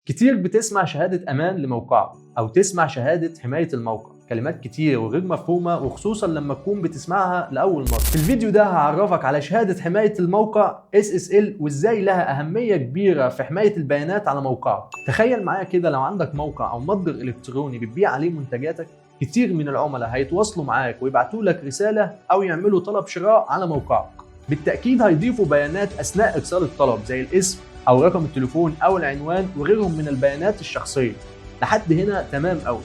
كتير بتسمع شهادة أمان لموقعك أو تسمع شهادة حماية الموقع، كلمات كتير وغير مفهومة وخصوصا لما تكون بتسمعها لأول مرة. في الفيديو ده هعرفك على شهادة حماية الموقع SSL وإزاي لها أهمية كبيرة في حماية البيانات على موقعك. تخيل معايا كده لو عندك موقع أو متجر إلكتروني بتبيع عليه منتجاتك، كتير من العملاء هيتواصلوا معاك ويبعتوا لك رسالة أو يعملوا طلب شراء على موقعك. بالتأكيد هيضيفوا بيانات أثناء إرسال الطلب زي الاسم أو رقم التليفون أو العنوان وغيرهم من البيانات الشخصية. لحد هنا تمام أوي.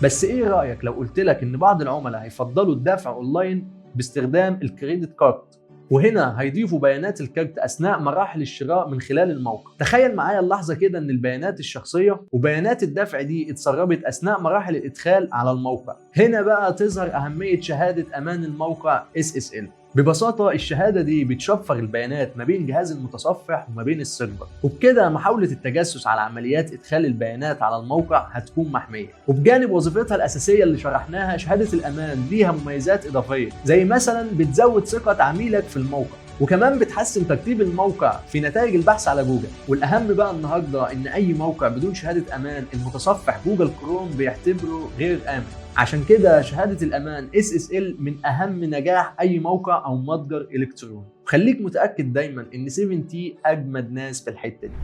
بس إيه رأيك لو قلت لك إن بعض العملاء هيفضلوا الدفع أونلاين باستخدام الكريدت كارد، وهنا هيضيفوا بيانات الكارت أثناء مراحل الشراء من خلال الموقع. تخيل معايا اللحظة كده إن البيانات الشخصية وبيانات الدفع دي اتسربت أثناء مراحل الإدخال على الموقع. هنا بقى تظهر أهمية شهادة أمان الموقع SSL. ببساطة الشهادة دي بتشفر البيانات ما بين جهاز المتصفح وما بين السيرفر، وبكده محاولة التجسس على عمليات إدخال البيانات على الموقع هتكون محمية. وبجانب وظيفتها الأساسية اللي شرحناها، شهادة الأمان ليها مميزات إضافية زي مثلا بتزود ثقة عميلك في الموقع، وكمان بتحسن ترتيب الموقع في نتائج البحث على جوجل. والأهم بقى النهارده إن أي موقع بدون شهادة أمان المتصفح جوجل كروم بيعتبره غير آمن. عشان كده شهادة الأمان SSL من أهم نجاح أي موقع أو متجر إلكتروني. خليك متأكد دايما إن 7T أجمد ناس في الحتة دي.